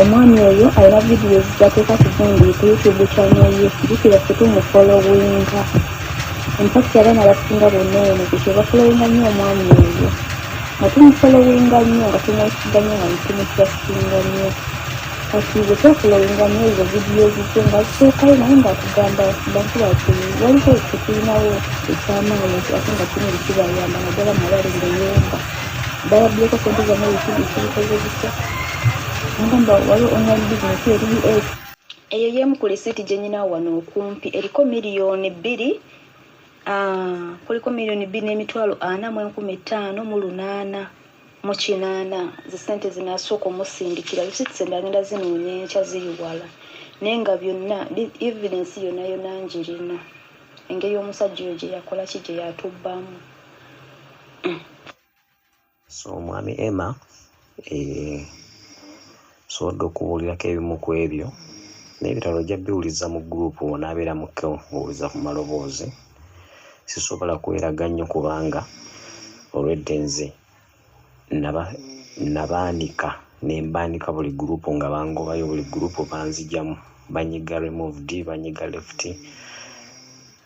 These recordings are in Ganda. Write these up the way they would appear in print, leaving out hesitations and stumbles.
omwami oyo alina videos zateeka ku YouTube channel ye jjukira ffe tumufolowinga. In fact abaana abasinga bonna eno kye bafolowinga nnyo omwami oyo nga tumufolowinga nnyo nga tumwesiga nnyo nga tumutrustinga nnyo kati bwe twafolowinga nnyo ezo videos ze nga ziteekayo naye ng'atugamba bantu bati waliko tekirinawo ekyamaanyi ate nga kimu bikibayamba naddala mabale ng'eyomba bayabyeko sente zammwe ekibikoze bitya ngamba waliwo online business eri eyo y'emu ku lisiiti gye nyina wano okumpi eriko miliyoni 2 kuliko miliyoni 2,455,800 zisente zinasooka omusindikira lisiiti endagenda zinoonya enkya ziri wala naye nga byonna evidence yonna njirina engeri omusajja oyo gye yakola ki gye yatubbamu. So mwami Emma sobodde okubuulirako ebimu ku ebyo n'ebitalo ojja biwuliza mu gurupu onaabeeramuko owuliza ku maloboozi. Sisobola kweraga nnyo kubanga olwedde nze nabaanika nembaanika buli gurupu nga bangobayo buli gurupu banzijamu banyiga removed banyiga left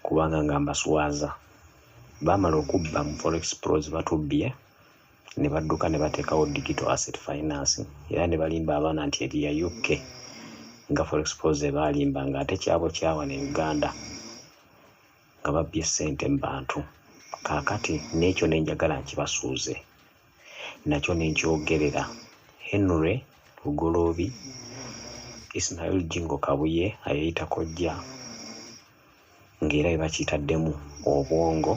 kubanga nga mbaswaza baamala okubba mu Forex Pros batubbye ne badduka ne bateekawo digital asset finance era ne balimba abaana nti eri ya UK nga Forex Pros baalimba ng'ate kyabo kyawa ne Uganda nga babbye ssente mu bantu. Kaakati n'ekyo ne njagala nkibasuuze nakyo ne nkyogerera Henry Lugoloobi Ismail Jingo Kabuye ayeyita kojja ng'era bye bakiyitaddemu obwongo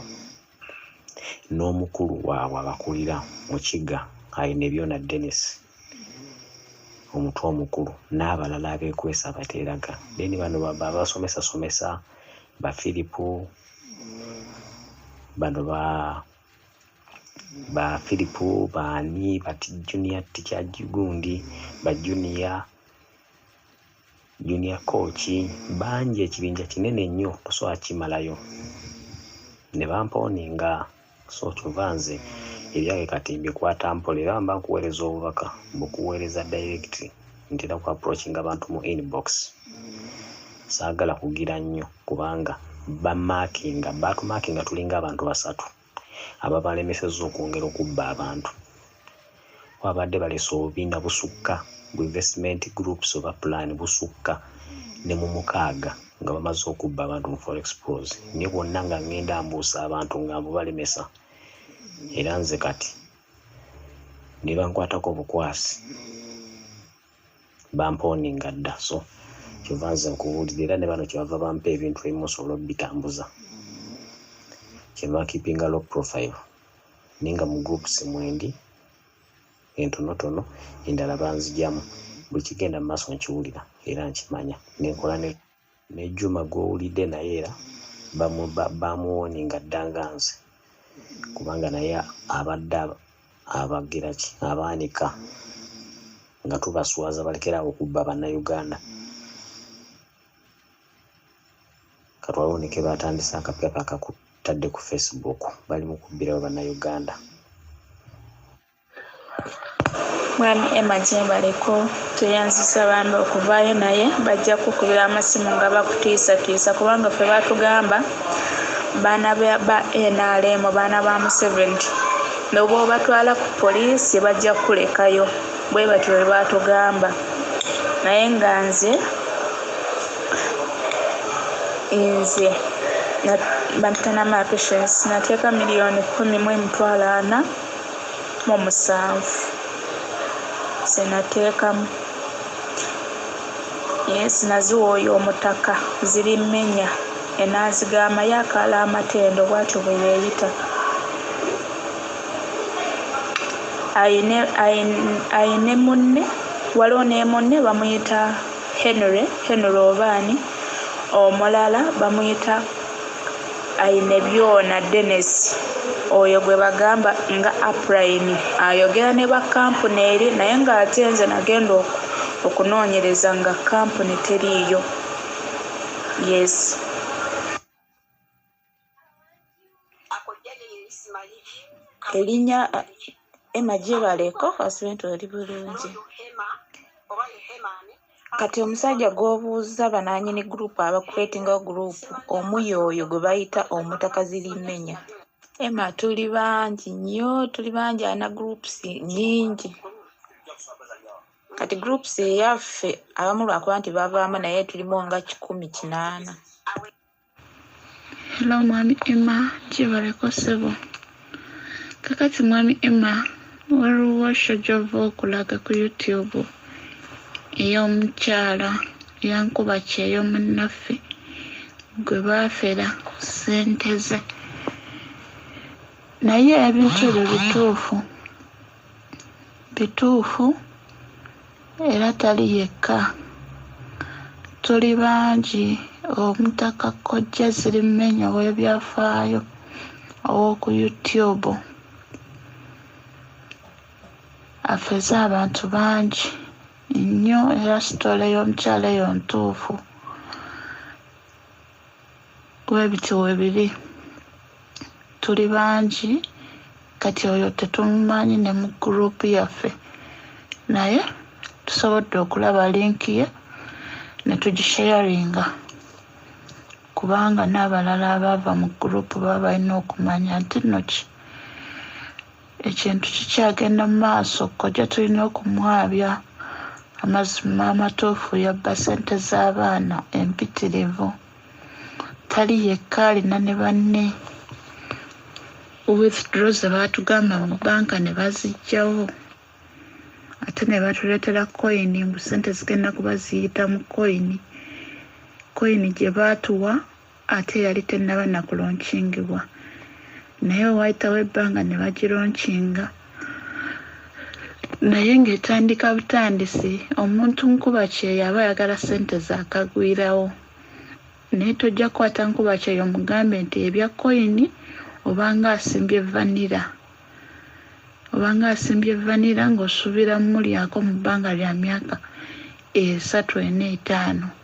n'omukulu waabwe abakulira mu Kiga ayina ebyona Dennis omutwe omukulu n'abalala abeekwesa abateeraga then bano babasomesa ba Filipu bano ba Filipu baani bati junior teacher gundi ba junior coach bangi ekibinja kinene nnyo tosobola kimalayo ne bamponinga so kyovanze ebyange kati mbikwata mpola era mba nkuweereza obubaka bukuweereza direct ntera ku approaching abantu mu inbox saagala kugira nnyo kubanga batumakinga tulinga abantu 3 ababalemesezza okwongera okubba abantu wabadde balesa obubiina busukka bu investment groups oba plan busukka ne mu 6 nga bamaze okubba abantu mu Forex Pros ne bonna nga ngenda mbuusa abantu nga mbubalemesa era nze kati ne bankwatako obukwasi bamponinga dda so kyovanze nkubuulira era ne bano kyebava bampa ebintu ebimu osobola obitambuza kyeba keepinga low profile ninga mu groups mwendi entonotono endala banzijamu buli kigenda mu maaso nkiwulira era nkimanya nenkola ne Juma gw'owulidde naye era bamuwoninga ddanga nze kubanga naye abadde abagira ki abaanika nga tubaswaza balekerawo okubba bannayuganda katwaloneke batandise akapyapa akakutadde ku Facebook bali mu kubbirawo bannayuganda. Mwami Emma Jembaleko tuyanzisa bambi okuvaayo naye bajja kukubira amasimu nga bakutiisatiisa kubanga ffe batugamba baana ba NRM baana ba Museveni n'oba obatwala ku poliisi bajja kulekayo bwe batyo bwe batugamba naye nga nze bantana ma patience nateeka miliyoni 10,447 senateekamu yes naziwa oyo omutaka ziri mmenya enazigama yakala amatendo bwatyo bwe yeeyita ayine munne waliwo ne munne bamuyita Henry Obaani omulala bamuyita ayine byona Dennis oyo gwe bagamba nga upline ayogera ne ba kampuni eri naye ng'ate nze nagenda okunoonyereza nga kampuni teriiyo. Yes. Erinnya Emma Jebaleko asibintu oli bulungi. kati omusajja gw'obuuza bananyini group abakuleetinga group omuyoyo gwe bayita omutakazirimenya. Emma tuli bangi nnyo, tuli bangi ana groups nnyingi. Kati groups eyaffe abamu lwakuba nti bavaamu naye tulimu nga 180. Hello Mwami Emma, kibaleko ssebo. Kakati Mwami Emma, waliwo shojova okulaga ku YouTube ey'omukyala yankuba kyeyo munnaffe gwe baafera ssente ze. Naye ebintu ebyo bituufu era tali yekka. Tuli bangi. Omutaka Kojja Zirimenya ow'ebyafaayo ow'oku YouTube afeze abantu bangi nnyo era sitole y'omukyala eyo ntuufu. Weebiti weebiri tuli bangi kati oyo tetumumanyi ne mu gurupu yaffe naye tusobodde okulaba linki ye ne tugisharinga kubanga n'abalala abaava mu gurupu baba balina okumanya nti nno ekintu kikyagenda mu maaso. Kojja tulina okumwabya amazima amatuufu yabba ssente z'abaana empitirivu. Tali yekka alina ne banne withdraw ze baatugamba mu bbanka ne baziggyawo ate ne batuleetera koyini mbu ssente zigenda kuba ziyita mu koyini gye baatuwa ate yali tennaba na kulonkingibwa naye wayitawo ebbanga ne bagironkinga naye ng'etandika butandisi omuntu nkuba kyeyo aba ayagala ssente zaakagwirawo naye tojja kukwata nkuba kyeyo mugambe nti ebya koyini obanga asimbye vanira ng'osuubira mulyako mu bbanga lya myaka 3-4-5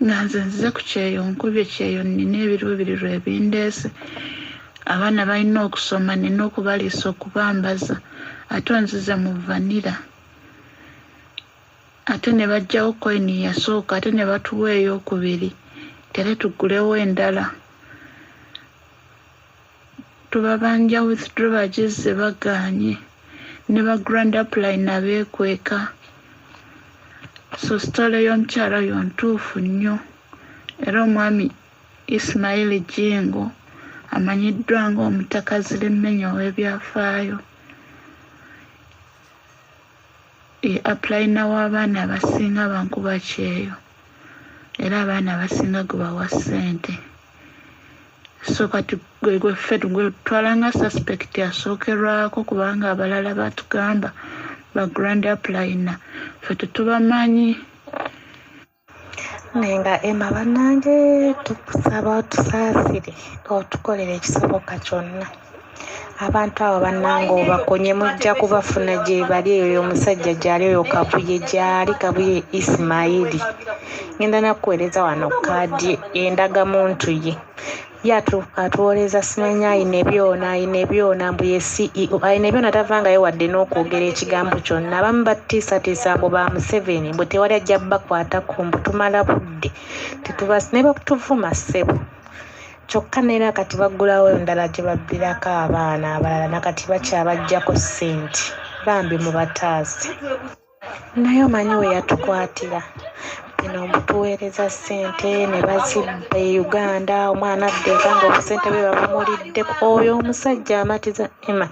nga nze nzize ku kyeyo nkubye kyeyo nina ebiruubirirwa ebindeese abaana balina okusoma nina okubaliisa okubambaza ate onzize mu vanira ate ne bajjawo koyini yasooka ate ne batuwa ey'okubiri tere tugulewo endala. Tubabanja withdraw bagize bagaanye ne ba grand appline abeekweka. So sitole y'omukyala yo ntuufu nnyo era omwami Ismail Jingo amanyiddwa ng'omutaka Zirimenya ow'ebyafaayo applyina w'abaana abasinga bankuba kyeyo era abaana abasinga gwe bawa ssente. So kati gwe ffe twalanga suspect asookerwako kubanga abalala batugamba ba grand applyina ffe tetubamanyi. Nenga Emma bannange tukusaba otusaasire otukolera ekisoboka kyonna. Abantu abo bannange obakonye mujja kubafuna gye bali eyo omusajja gyali oyo Kabuye Ismaili. Ngenda nakuweereza wano kaadi endagamuntu ye. Atuwooleza simanya ayina ebyona mbu ye CEO ayina ebyona tavangayo wadde n'okwogera ekigambo kyonna. Abamu batiisatiisa mbu ba Museveni mbu tewali ajja bakwatako mbu tumala budde ne batuvuma ssebo kyokka neera kati baggulawo endala gye babbirako abaana abalala nakati bakyabaggyako ssente bambi mu bataasi naye omanyi we yatukwatira bino omutuweereza ssente ne bazibba e Uganda omwana addeeka ng'obusente bwe babumulidde oyo omusajja amatiza Emma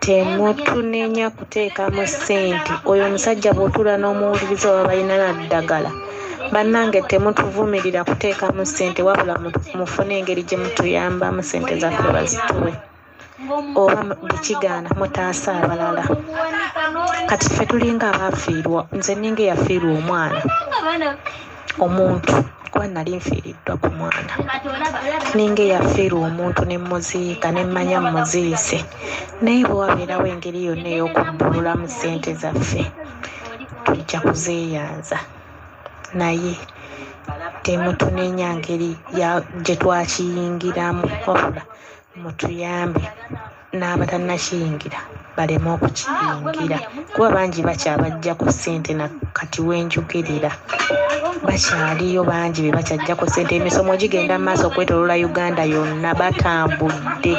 temutunenya kuteekamu ssente oyo omusajja bw'otuula n'omuwuliriza oba balina naddagala bannange temutuvumirira kuteekamu ssente wabula mufune engeri gye mutuyambamu ssente zaffe bazituwe oba bukigaana mutaasa abalala. Kati ffe tulinga abaafiirwa nze ninga eyafiirwa omwana omuntu kuba nali nfiiriddwa ku mwana ninga eyafiirwa omuntu ne muziika ne mmanya muziise naye bwe wabeerawo engeri yonna ey'okubbululamu ssente zaffe tujja kuzeeyanza naye temutunenya ngeri gye twakiyingiramu wabula mutuyambe n'abatannakiyingira baleme okukiyingira kuba bangi bakyabajja ku ssente na kati wenjogerera bakyaliyo bangi be bakyajja ku ssente emisomo gigenda mu maaso okwetoloola Uganda yonna batambudde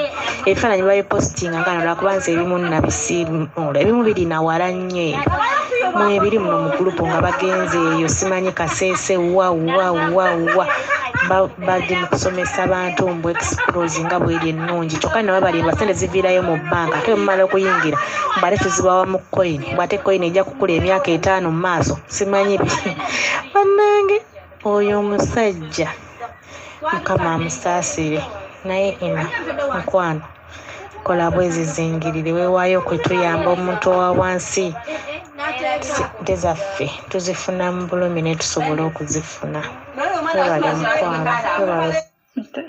ebifaananyi babipositinga nga nolwakubanza ebimu nabisiimula ebimu biri nawala nnyo eyo mwebiri muno mu gulupu nga bagenze eyo simanyi Kaseese wa bali mu kusomesa bantu mbu explose nga bweri ennungi kyokka nabo bali basente ziviirayo mu bbanka ate mumala okuyingira mbate tuzibawa mu coin bwate coin ejja kukula emyaka 5 mu maaso simanyi bannange oyo omusajja Mukama amusaasire naye ena mukwano kola bwezi zingirire weewaayo okwetuyamba omuntu owa wansi sente zaffe tuzifuna mu bulumi ne tusobola okuzifuna webale mukwano webale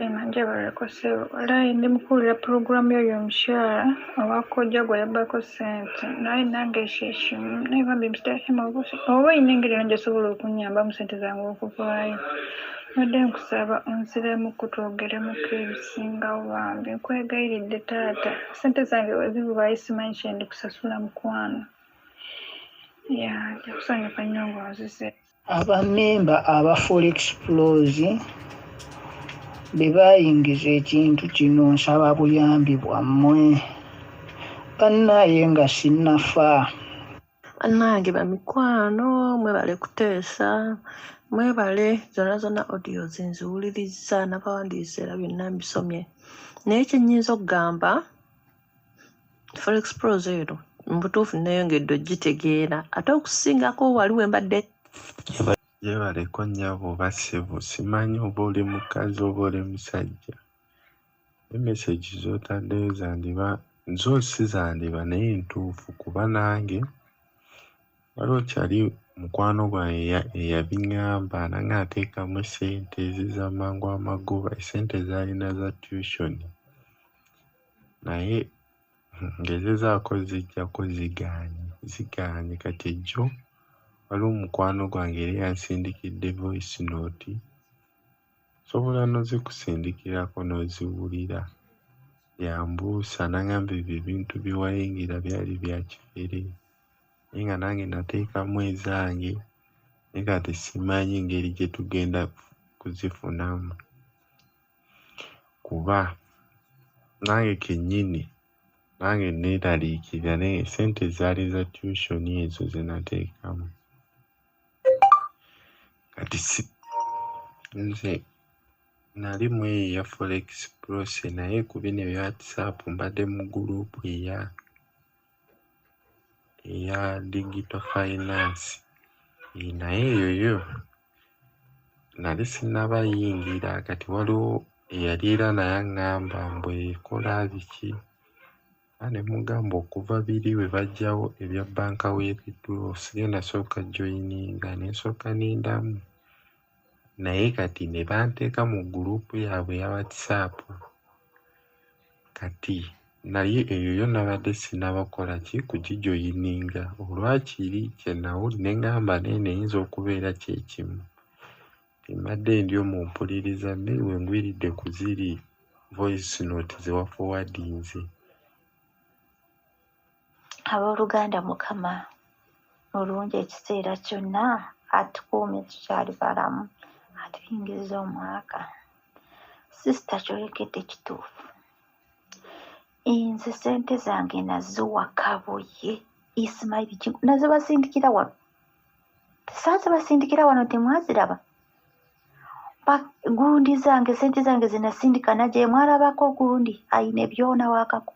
Emanje barakosero alayi ndi mukulira programu yoyo omukyala owakojja gwe yabbako ssente naye nange ekyeshimu naye bambi msitahima oba oyina engeri yonna gyosobola okunyamba mu ssente zange okuvaayo badde nkusaba onziremu kutwogeremuko ebisingawo bambi nkwegayiridde taata ssente zange wezivaayo simanyi kyendi kusasula mukwano jakusanyuka nnyo ng'onzize abamemba aba Forex Pros be bayingiza ekintu kino nsaba buyambi bwammwe bannaye nga sinnafa Bannange bamikwano mwebale kuteesa mwebale zonna audio nziwuliriza n'abawandiise era byonna mbisomye naye kyennyinza okugamba Forex Pros ero mu butuufu neeyongedde ogitegeera ate okusingako waliwo embadde yebaleko nnyabo basibu simanyi oba oli mukazi oba oli musajja emesagi z'otaddeyo zandiba nzoosi zandiba naye ntuufu kuba nange waliwo kyali mukwano gwange eyabiŋŋamba nange ateekamu essente ezizamangu amagoba essente zaalina za tuition naye ngezezaako zijjako ziganye kati ejjo waliwo omukwano gwange era yansindikidde voice note sobola nozikusindikirako noziwulira yambuusa nangamba ebyo ebintu byewayingira byali byakifere naye nga nange nateekamu ezange naye kati simanyi engeri gye tugenda kuzifunamu kuba nange kennyini nange neeraliikirira naye sente zaali za tuition ezo zenateekamu kati nze nali mu eyo eya Forex Pros naye ku bino ebya WhatsApp mbadde mu gurupu eya digital finance naye eyoyo nali sinnabayingira kati waliwo eyali era naye aŋŋamba mbwe ekola biki ne mugamba okuva biri we bajjawo ebya banka weebitulo sigenda sooka joyininga nensooka nindamu naye kati ne banteeka mu gurupu yaabwe ya WhatsApp kati naye eyo yo nabadde sinnabakola ki kugijoyininga olwakiri kyenawuli ne ngamba nene eyinza okubeera kyekimu mbadde ndi omu mpuliriza mmeri we ngwiridde ku ziri voice note zewafowadinze abooluganda mukama olungi ekiseera kyonna atukuumye tukyali balamu atuyingiriza omwaka sisita kyolekedde kituufu nze sente zange naziwa kabuye Ismail nazibasindikira wano tesazibasindikira wano temwaziraba gundi zange sente zange zinasindika naje mwalabako gundi ayina ebyona wakako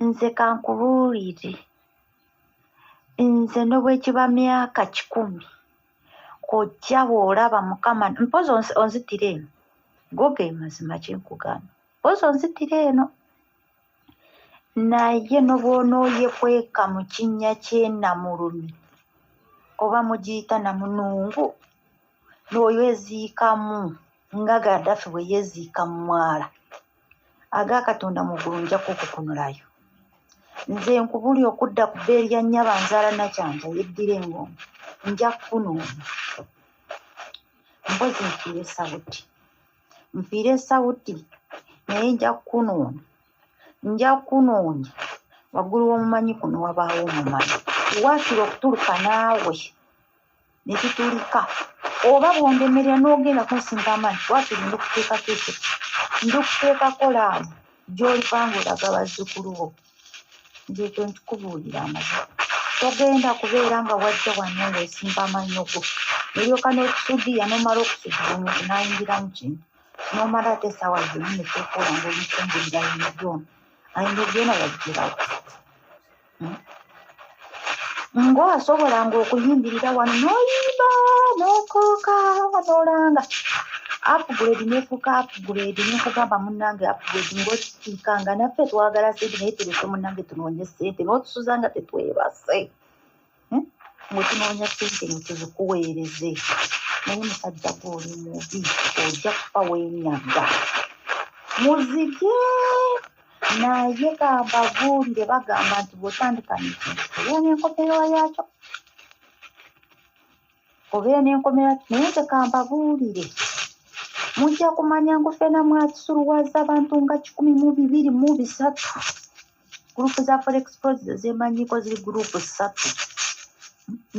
nze kankubuulire nze nobwekiba myaka 10 kojja bw'olaba mukama mpozi onzitira eno goge mazima kyenkugamba mpozi onzitira eno naye nobwonooye kweka mu kinnya ky'ennamulumi oba mugiyita namunungu n'oyo eziikamu nga Gaddafi bwe yeziika mu mwala agakatonda mu ggulu njaku okukunulayo nze nkubuli okudda ku bbeeri ya nnyaba nzaala nakyanja yeddira engombe nja kukunoonya mpozi nfiire sawuti naye nja kukunoonya waggulu w'omumanyi kuno wabaawo omumanyi waakira okutuluka naawe ne tutulika oba bw'ondemerera n'ogenda kunsinga amaanyi waakiri ndokuteekako ekyo ndokuteekako laamu gy'olivanga olaga bazzukulu bo nze ekyo nkikubuulira amazima togenda kubeera nga wajja wano ng'osimba amannyo go neryoka n'okusudiya n'omala okusudira omuntu n'ayingira mu kintu n'omala ate essaawa zonna ne teekoola ng'omukumbulira ayina byona yagirawo ng'asobolanga okuyimbirira wano n'oyimba n'okooka n'olanga upgrade nefuuka upgrade nekugamba munnange upgrade ng'okitiikanga naffe twagala sente naye terese munnange tunoonye ssente n'otusuza nga tetwebase ng'otunoonya ssente ng'tuzikuweereze naye musajja gw'oli mubi ojja kufa weenyaga muzige naye gambabuulire bagamba nti bw'otandika nekintu obeera n'enkomerero yaakyo obeera n'enkomerero naye nze kambabuulire mujja kumanya ngufena mwakisuluwaza abantu nga 123 gurupu za Forex Pros zemanyiiko ziri gurupu 3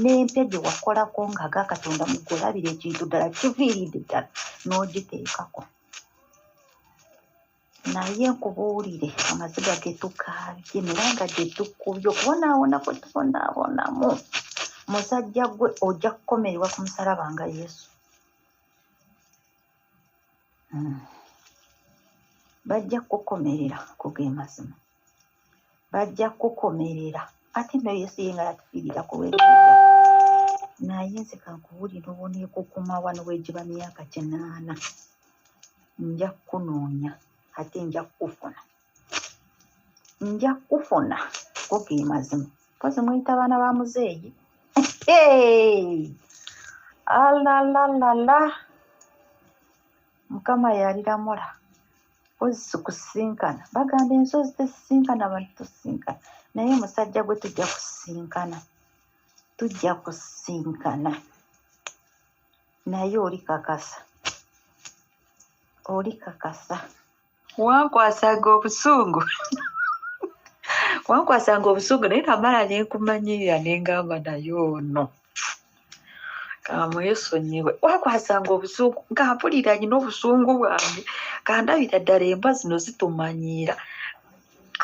n'empya gye wakolako ng'agakatonda mugolabira ekintu ddala kiviiridde ddala n'ogiteekako naye nkubuulire amaziga ge tukaabye naye nga gye tukubye okubonaabona kwe tubonaabonamu musajja gwe ojja kukomererwa ku musalaba nga Yesu bajja kukomerera kuge mazima bajja kukomerera ate no Yesu yenga yatufiirira ku lw'ebijja naye nze kankubuulira oboneekukuma wano weegiba myaka 8 nja kunoonya ate nja kufuna kuge mazima pozi mwita abaana ba muzeeyi alalalala Mukama yaliramula pozi kusinkana bagamba ensozi tesisinkana abantu tusinkana naye musajja gwe tujja kusinkana naye oli kakasa wankwasanga obusungu naye namala nenkumanyirira nengamba naye ono kamwesonyiwe wakwasanga obusungu nga mpulira nyina obusungu bwange kandabira ddala emba zino zitumanyiira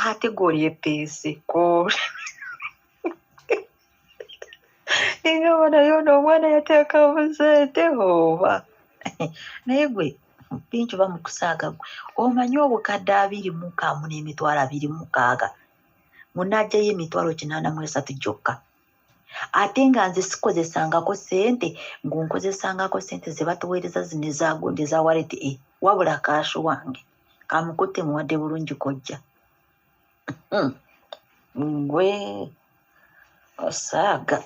ate golyepeeseko engamba naye ono omwana yateeka obusente oba naye gwe Bintu bamukusaaga gwe omanyi obukadde 25 n'emitwalo 26 munajjayo emitwalo 83 gyokka ate nga nze sikozesangako sente ng'onkozesangako sente ze batuweereza zino ezagonde eza waleti wabula kaashi wange kamukutte muwadde bulungi kojja ngwe osaaga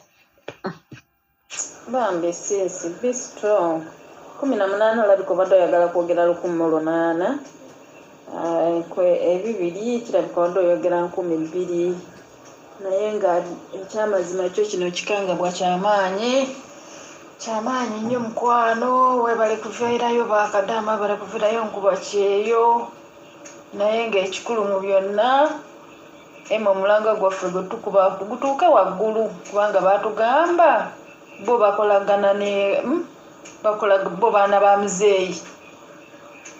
bambi sinsi be strong 18 olabika obadde oyagala kwogera 18 ebibiri kirabika obadde oyogera 12 naye nga ekyamazima kyo kino kikangabwa kyamaanyi nnyo mukwano webale kuviirayo bakadaama bale kuviirayo nkuba kyeyo naye ng'ekikulu mu byonna omulanga gwaffe gwe tukuba gutuuke waggulu kubanga baatugamba bo bakolagana bo baana ba muzeeyi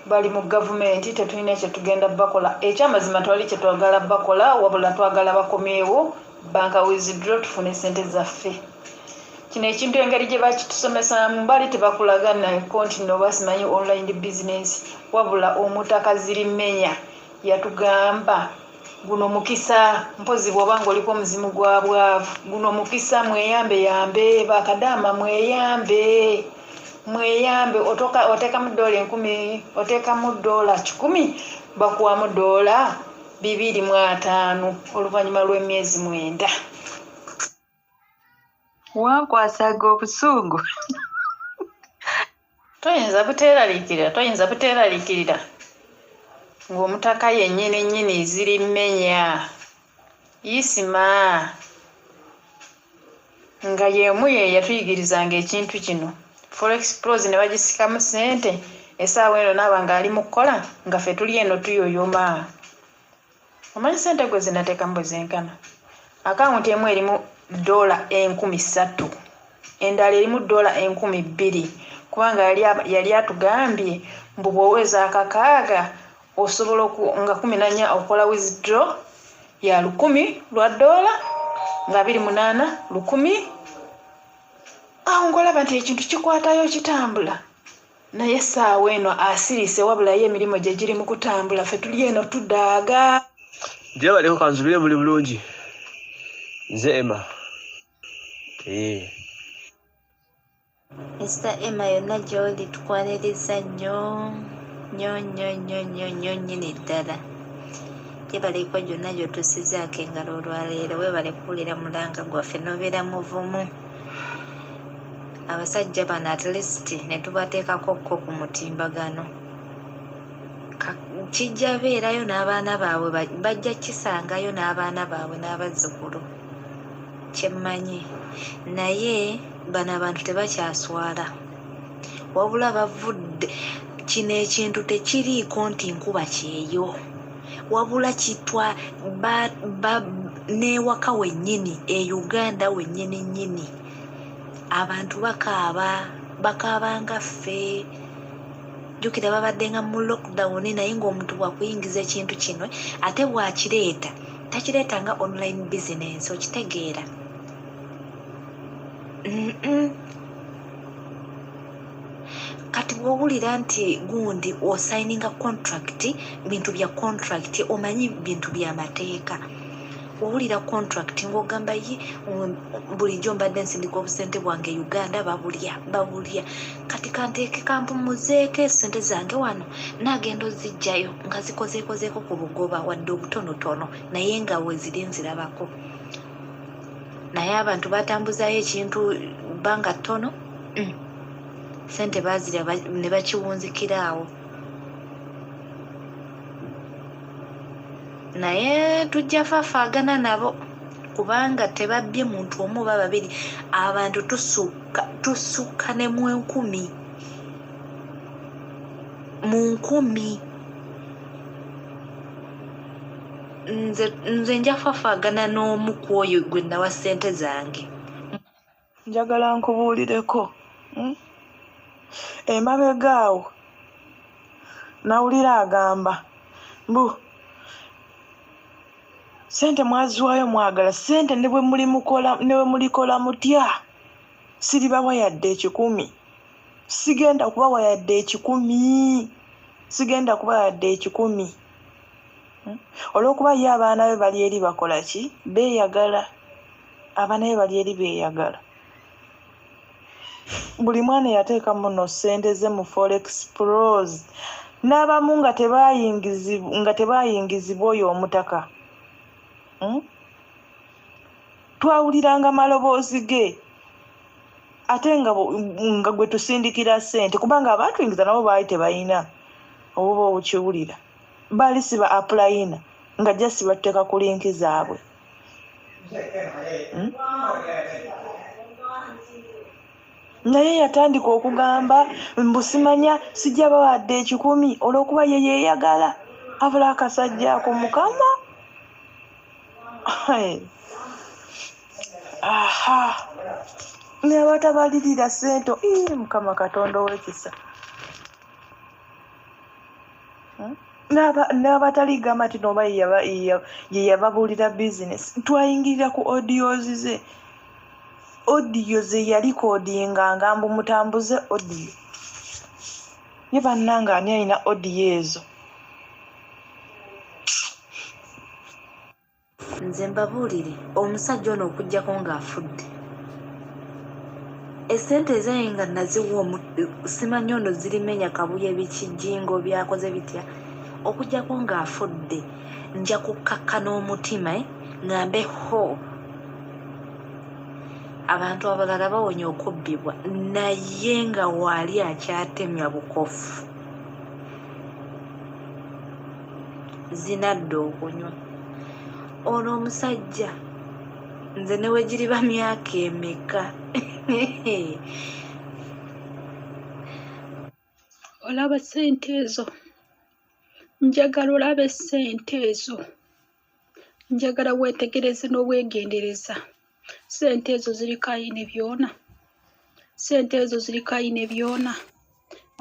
bali mu gavumenti tetulina kye tugenda bakola ekyamazima twali kye twagala bakola wabula twagala bakomeewo banka withdraw tufune sente zaffe kino ekintu engeri gye bakitusomesaamu bali tebakulagana konti no basimanyi online business wabula omutaka zirimenya yatugamba guno mukisa mpozi bw'obanga oliko omuzimu gwa bwavu guno mukisa mweyambe bakadaama mweyambe oteekamu $10,000 oteekamu $10 bakuwamu $205 oluvannyuma lw'emyezi 9 wankwasaga obusungu toyinza buteeraliikirira ng'omutaka yennyini ziri mmenya isima nga yemu yatuyigirizanga ekintu kino Forex Pros ne bagisikamu sente essaawa eno naaba ng'ali mu kukola nga ffe tuli eno tuyoyoma omanyi sente gwe zinateeka mbwe zenkana akawunti emu erimu $3,000 endala erimu $2,000 kubanga yali atugambye mbu bw'oweza akakaaga osobola nga 14 okola withdraw ya $1,000 nga 28 1,000 awo ngolaba nti ekintu kikwatayo kitambula naye saawa eno asirise wabulayo emirimu gye giri mu kutambula ffe tuli eno tudaaga nje baleko kanzubire muli bulungi nze Emma Mr. Emma yonna gy'oli tukwaniriza nnyo nyini ddala gyebaleko gyonna gy'otusizaako engalo olwaleero weebale kuwulira mulanga gwaffe n'obeera muvumu abasajja bano at least ne tubateekako kko ku mutimbagano kijja beerayo n'abaana baabwe bajja kisangayo n'abaana baabwe n'abazzukulu kyemmanyi naye bano abantu tebakyaswala wabula bavudde kino ekintu tekiriiko nti nkuba kyeyo wabula kitwa n'ewaka wennyini e Uganda wennyini nnyini abantu bakaaba nga ffe jjukira babadde nga mu lockdown naye ng'omuntu bwakuyingiza ekintu kino ate bwakireeta takireeta nga online business okitegeera kati bw'owulira nti gundi osayininga contract bintu bya contract omanyi bintu by'amateeka owulira contract ng'ogamba bulijjo mbadde nsindika obusente bwange Uganda babulya kati kanteeke kampumuzeeko esente zange wano naagenda ozijjayo nga zikozeekozeeko ku lugoba wadde obutonotono naye nga weziri nzirabako naye abantu batambuzayo ekintu bbanga ttono sente baazirya ne bakiwunzikiraawo naye tujja fafaagana nabo kubanga tebabbye muntu omu oba babiri abantu tusukka ne mu 10,000 mu 10,000 nze nja fafaagana n'omu ku oyo gwe nawa ssente zange njagala nkubuulireko emabegaawo nawulira agamba mbu sente mwaziwayo mwagala sente ne bwe mulikola mutya siribawa yadde 10,000 sigenda kubawa yadde 10,000 olw'okuba ye abaana be bali eri bakola ki beeyagala abaana be bali eri beeyagala buli mwana yateeka muno ssente ze mu Forex Pros n'abamu nga tebaayingizibwa oyo omutaka twawuliranga maloboozi ge ate nga gwe tusindikira ssente kubanga abatuyingiza nabo baali tebayina obuba obukiwulira baali siba apulayina nga jja sibateeka ku linki zaabwe naye yatandika okugamba mbusimanya sijja bawadde 10,000 olw'okuba ye yeeyagala abula akasajja ako mukama n'abatabalirira ssente mukama katonda ow'ekisa n'abataligamba nti noba ye yababuulira bizinesi twayingirira ku odiozi ze odiyo ze yali kodinganga mbu mutambuze odiyo ye bannanga ani alina odiyo ezo nze mbabuulire omusajja ono okuggyako ng'afudde essente ezaye nga naziwa simanyi ono zirimenya kabuye bikijingo byakoze bitya okuggyako ng'afudde nja kukkakka n'omutima ngambe ho abantu abalala bawonya okubbibwa naye nga waali akyatemya bukofu zinadde okunywa ono omusajja nze ne wegiriba myaka emeka olaba ssente ezo njagala olabe ssente ezo njagala weetegereze n'obwegendereza. Ssente ezo ziriko ayina byona. Ssente ezo ziriko ayina byona.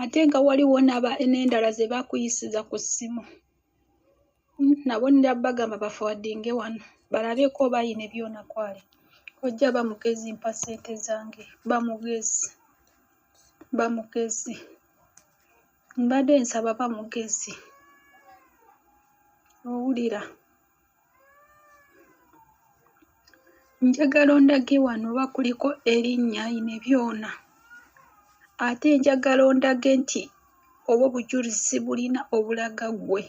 Ate nga waliwo n'endala ze bakuyisiza ku ssimu. Nabo ndabagamba bafuwadinge wano balabeko oba ayina byona kwali. Ojja bamugezi mpa ssente zange. Bamugezi. Mbadde nsaba bamugezi. Owulira. Njagala ondage wano oba kuliko erinnya ayina byona. Ate njagala ondage nti oba obujulizi bulina obulaga ggwe.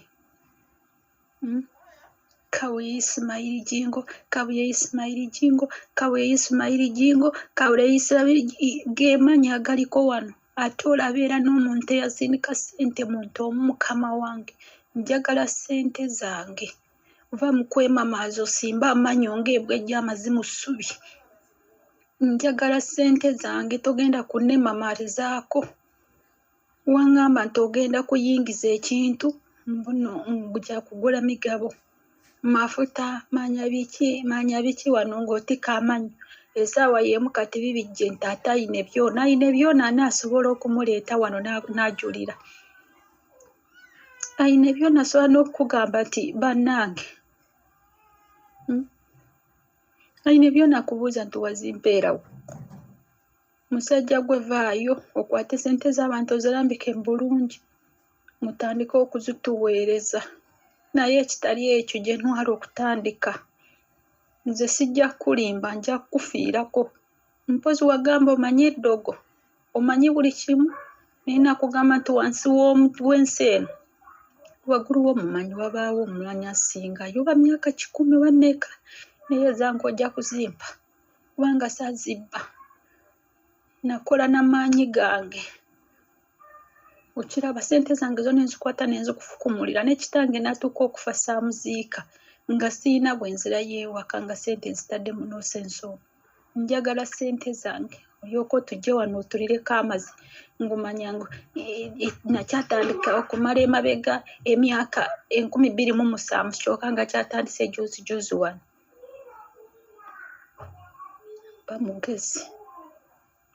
Kabuye Ismail Jingo, Kabuye Ismail Jingo, Kabuye Ismail Jingo, Kabuye Ismail gemanya agaliko wano. Ate olabeera n'omuntu eyasindika ssente muntu omu mukama wange. Njagala ssente zange. Va mu kwemamaaza osimba amanyo ng'ebwejja amazimu ssubi. Njagala ssente zange togenda kunnemamaalizaako. Waŋŋamba nti ogenda kuyingiza ekintu bujja kugula migabo. Mafuta manya biki wano ng'otika amanyo. Essaawa y'emu kati bibijje nti ate ayina byona. Ayina byona ani asobola okumuleeta wano n'ajulira. Ayina byona asobola n'okugamba nti bannange. Ayina byona akubuuza nti wazimpeerawo. Musajja gwe vaayo okwate ssente z'abantu ozirambike mu bulungi. Mutandike okuzituweereza. Naye ekitali ekyo gye ntwala okutandika. Nze sijja kulimba nja kukufiirako. Mpozi wagamba omanyi eddogo. Omanyi buli kimu. Naye nakugamba nti wansi w'ensi eno. Waggulu w'omumanyi wabaawo omumanyi asingayo. Oba myaka 10 oba mmeka. Naye zange ojja kuzimpa. Kubanga saazibba. Nakola n'amaanyi gange. Okiraba ssente zange zo nenzikwata nenzikufukumulira. N'ekitange n'atuuka okufa saamuziika. Nga siina bwe nzira y'ewaka nga ssente nzitadde mu noosenso. Njagala ssente zange. Olyoke otujje wano otulireko amazi. Ngumanya nakyatandika okumala emabega emyaka 2007 kyokka nga kyatandise joozi wano. Bamugezi.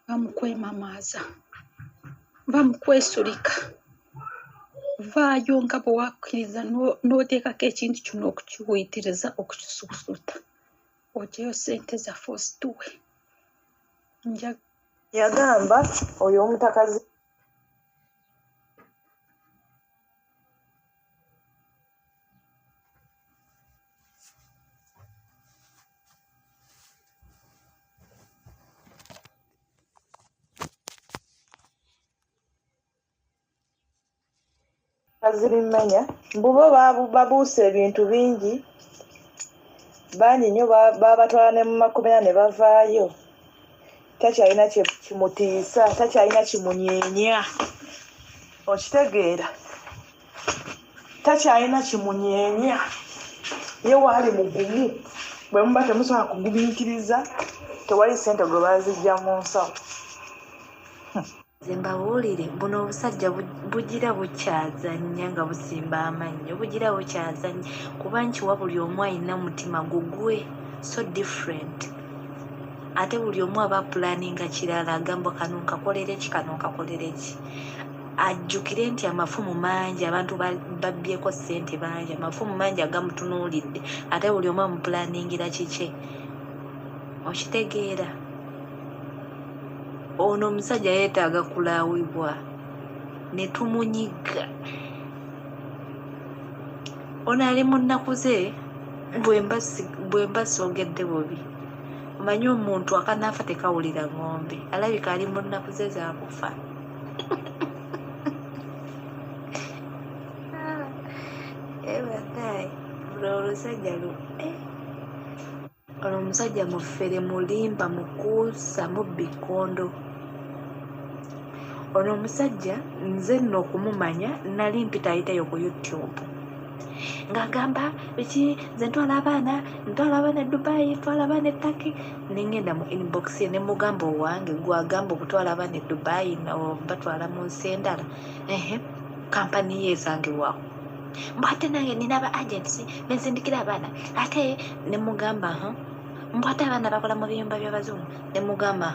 Bamukwemamaaza. Bamukwesulika. Vaayo nga bwe wakkiriza n'oteekako ekintu kino okukiwuyitiriza okukisukusuta. Oggyeyo ssente zaffe ozituwe. Yagamba oyo omutakazi. Bazirimanya mbubo babuuse ebintu bingi bangi nnyo babatwala ne mu makomera ne bavaayo. Takyalina kimutiisa, takyalina kimunyeenya. Okitegeera? Takyalina kimunyeenya. Ye waali mugumu. Bwe muba temusobola kugumiikiriza tewali ssente gwe baazijja mu nsawo. Zimbabuulire buno obusajja bugira bukyazannya nga busimba amannyo. Bugira bukyazannya kuba nkiwa buli omu alina mutima gugwe so different. Ate buli omu aba pulaninga kirala agamba kano nkakolere ki kano nkakolere ki. Ajjukire nti amafumu mangi abantu babbyeko ssente bangi. Amafumu mangi agamutunuulidde ate buli omu amupulaningira kike. Okitegeera? Ono omusajja yeetaaga kulaawibwa ne tumunyiga. Ono ali mu nnaku ze bwe mba soogedde bubi. Omanyi omuntu akanaafa tekawulira ng'ombe. Alabika ali mu nnaku ze zaakufa. Bannaaye ono omusajja mufere mulimba mukuusa mubbi kkondo. Ono omusajja nze nno okumumanya nali mpita ayitayo ku YouTube ng'agamba biki nze ntwala abaana e Dubai ntwala abaana e Turkey. Nengenda mu inbox ye ne mugamba owange gwagamba okutwala abaana e Dubai batwala mu nsi endala kampani ye esangibwawo. mbwate nange nina aba agents bensindikira abaana ate ne mugamba mbwate abaana bakola mu biyumba by'abazungu ne mugamba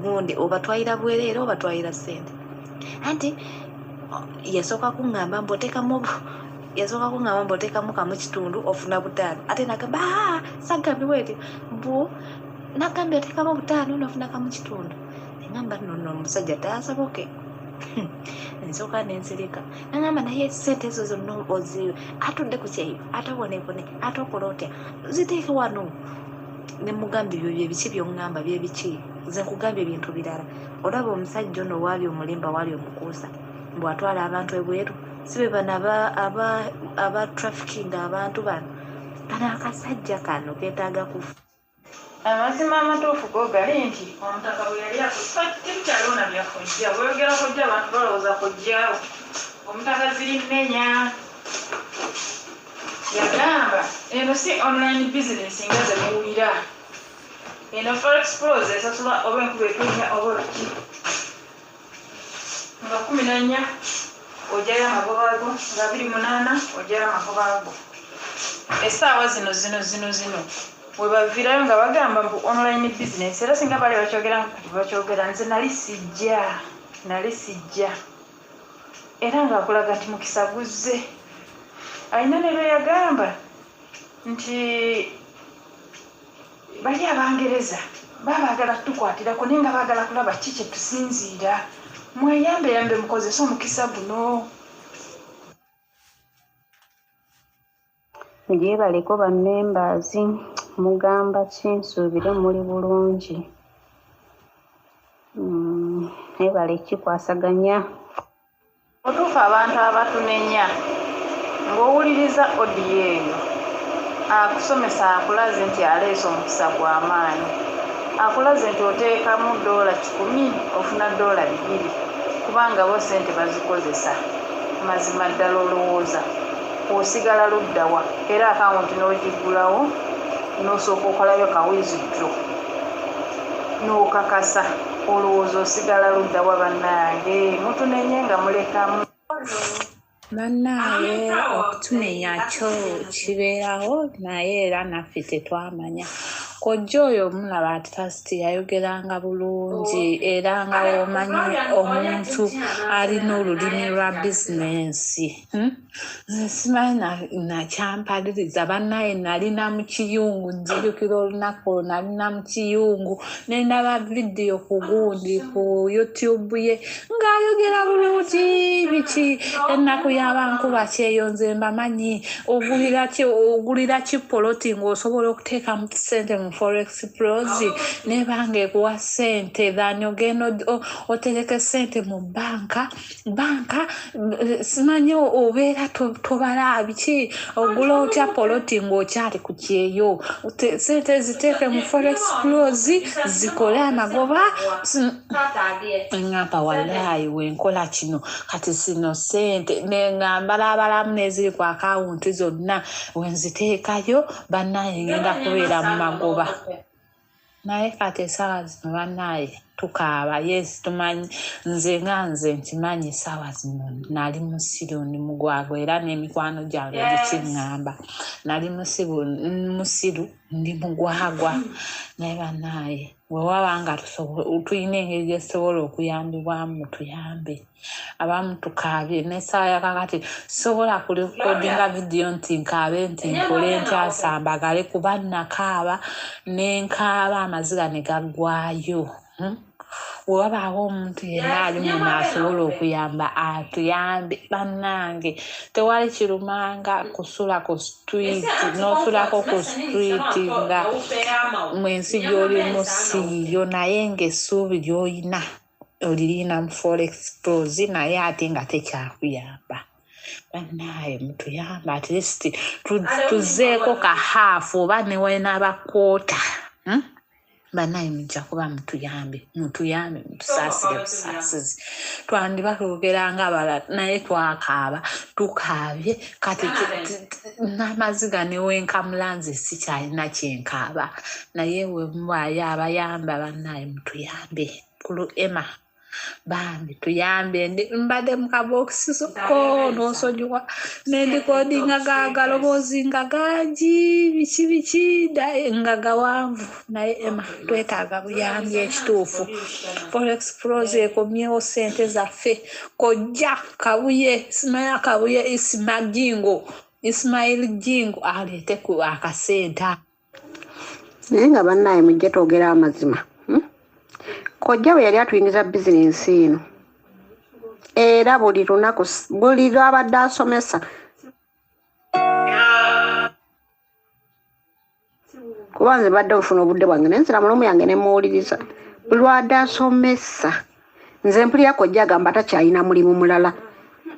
gundi obatwalira bwereere obatwalira ssente anti yasooka kuŋŋamba mb'oteekamu kamu kitundu ofuna butaano ate nagamba sagambye bweti mbu nagambye oteekamu butaano nofuna kamu kitundu neŋamba nono omusajja taasoboke nsooka nensirika nagamba naye ssente ezo zonna oziwe atudde ku kyeyo ate wonebone ate okola otya ziteeke wano ne mugambye ebyo byebiki byoŋŋamba byebiki nze nkugambye ebintu birala olaba omusajja ono waali omulimba waali omukuusa mbwatwala abantu ebweru sibe bano aba trafficking abantu bano akasajja kano ketaaga kufa amazima amatuufu go gali nti omutaka bwe yali akusakikyalona byakojja bweyogera kojja abantu balowooza kojjaawo omutaka zirimmenya yagamba eno si online business nga ze muwulira eno forex pros esasula oba enkuba etwenya oba luki nga 14 ojjayo amagoba ago nga 28 ojjayo amagoba ago essaawa zino webavirayo nga bagamba mbu online business era singa bali bakyogera nze nali sijja era ngaakulaga nti mukisa guzze alina ne lwe yagamba nti bali abangereza babaagala tukwatirako naye nga baagala kulaba ki kye tusinziira mweyambeyambe mukozese omukisa guno gyebaleko bammembers mugamba kinsuubire muli bulungi ebale kikwasaganya otuufu abantu abatunenya ng'owuliriza odiyo eyo akusomesa akulaze nti aleese omukisa gw'amaanyi akulaze nti oteekamu $10 ofuna $2 kubanga bo sente bazikozesa mazima ddala olowooza osigala luddawa era akawunti n'ogiggulawo n'osooka okolayo kawizidro n'okakasa olowooza osigala luddawa bannange mutunenye nga mulekamu bannaye okutumenya kyo kibeerawo naye era naffe tetwamanya kojja oyo omulaba ati fasiti yayogeranga bulungi era nga womanyi omuntu alina olulimi lwa bizinensi nze simanyi nakyampaliriza bannaye nalina mu kiyungu njijukira olunaku olwo nalina mu kiyungu nendaba vidiyo ku gundi ku YouTube ye ng'ayogera bulungi biki ennaku y'abankuba kyeyonze mbamanyi ogulira kipoloti ng'osobola okuteekamu ssente mu Forex Pros nebanga ekuwa ssente dhani ogenda otereka ssente mu banka simanyi obeera tobala biki ogula otya poloti ng'okyali ku kyeyo ssente ziteeke mu Forex Pros zikole amagoba ngamba wallahi wenkola kino kati sino ssente ngambalaabalamu neziri ku akawunti zonna wenziteekayo bannaye ngenda kubeera mu magoba naye kati essaawa zino bannaye tukaaba yes tumanyi nze nkimanyi essaawa zino nali musiru ndi mugwagwa era n'emikwano gyange gikiŋŋamba nali musiru ndi mugwagwa naye bannaye bwe waba nga tulina engeri gyetusobola okuyambibwamu tuyambe abamu tukaabye n'essaawa yakakati sobola kulikodinga vidiyo nti nkaabe nti nkole ntyasambagale kuba nakaaba nenkaaba amaziga ne gaggwayo wewabaawo omuntu yenna ali muno asobola okuyamba atuyambe bannange tewali kirumanga kusula ku street n'osulako ku street nga mwensi gy'olimu siiyo naye ng'essuubi gy'olina olirina mu Forex Pros naye ate nga tekyakuyamba bannaye mutuyamba at least tuzeeko kahaafu oba ne wenabakoota bannaye mujja kuba mutuyambe mutusaasire busaasizi twandiba twogeranga abalala naye twakaaba tukaabye kati n'amaziga newenkamulanze sikyalina kyenkaaba naye wemubayo abayamba bannaye mutuyambe kulu Emma bambi tuyambe mbadde mu kabokisi soko n'osonyiwa n'endikodinga gagaloboozi nga gangi biki nga gawanvu naye Emma twetaaga buyambi ekituufu. Forex Pros ekomyewo ssente zaffe kojja kabuye simanya kabuye Ismail Jingo aleete ku akasenta. Naye nga bannaye mujje twogera amazima. Kojja bwe yali atuyingiza bizinensi eno era buli lunaku buli lwabadde asomesa kuba nze badde ofuna obudde bwange nensira mulomu yange nemuwuliriza buli lwadde asomesa nze mpulira kojja agamba takyalina mulimu mulala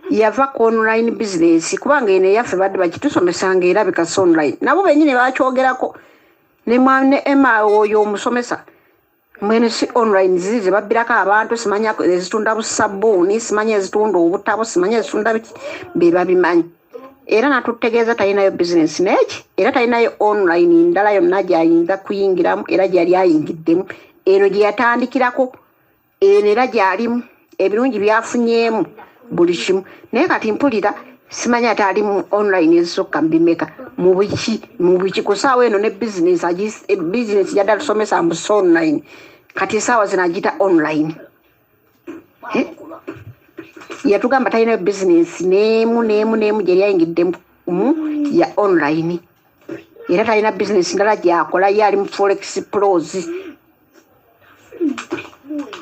yava ku online business kubanga eno eyaffe badde bakitusomesanga era bikasa online nabo bennyini bakyogerako ne mwane Emma oyo omusomesa mwene si online zize babbirako abantu simanya ezitunda busabbuuni simanya ezitunda obutabo simanya ezitunda be babimanyi era natutegeeza talinayo bizinesi neki era talinayo online ndala yonna gyayinza kuyingiramu era gyali ayingiddemu eno gye yatandikirako eno era gyalimu ebirungi byafunyeemu buli kimu naye kati mpulira simanya ate ali mu online ezisukka mbimeka mu biki ku ssaawa eno ne bizinesi yadde atusomesa mbusa online kati essaawa zino agita online yatugamba talinayo bizinesi n'emu gyeri ayingiddemu ya online era talina bizinesi ndala gyakola ye ali mu Forex Pros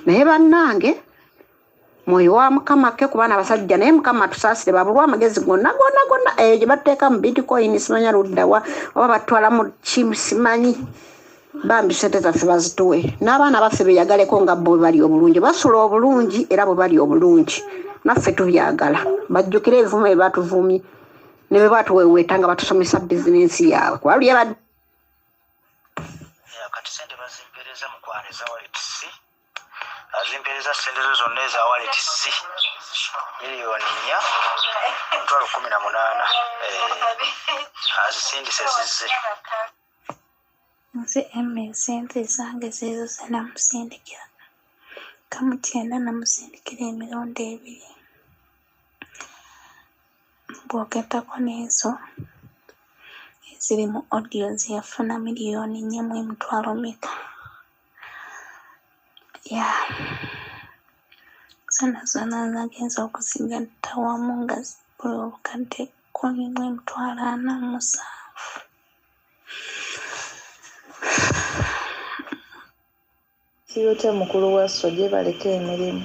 naye bannange mwoyo wa Mukama ke ku baana abasajja naye Mukama tusaasire babulwa amagezi gonna gye batteeka mu bitcoin simanya luddawa oba batwala mu kimu simanyi bambi ssente zaffe bazituwe n'abaana baffe beyagaleko nga bo bali obulungi basula obulungi era bwe bali obulungi naffe tubyagala bajjukire ebivumo bye batuvumye ne bwe batuweweeta nga batusomesa bizinensi yaabwe kuba luli kati ssente bazimpereza mukwano eza wallet C azimpereza ssente zo zonna eza wallet C miliyoni 4,18 azisindise zizze nze Emma sente zange zezo zenamusindikira kamutyenda namusindikira emirundi 2 bw'ogeddako n'ezo eziri mu audios yafuna miliyoni 4,1 zona zagenza okuzigatta wamu nga buli obukadde 11,47 Kiyota mukulu wa Soje baleka emirimu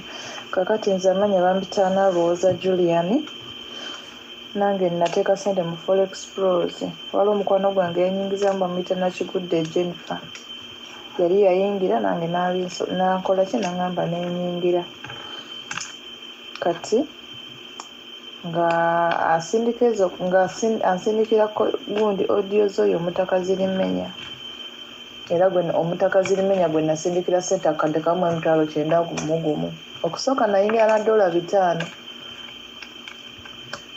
kakati nze amanya bambitaana Lowooza Julian nange nateeka ssente mu Forex Pros waliwo omukwano gwange yanyingizamu bamuyita Nakigudde Jennifer yali yayingira nange nankola ki naŋŋamba nenyingira kati nga ansindikira gundi audio z'oyo omutaka zirimenya era gwe omutaka zirimenya gwe nasindikira ssente akadde kamu 9,9 okusooka nayingira na $5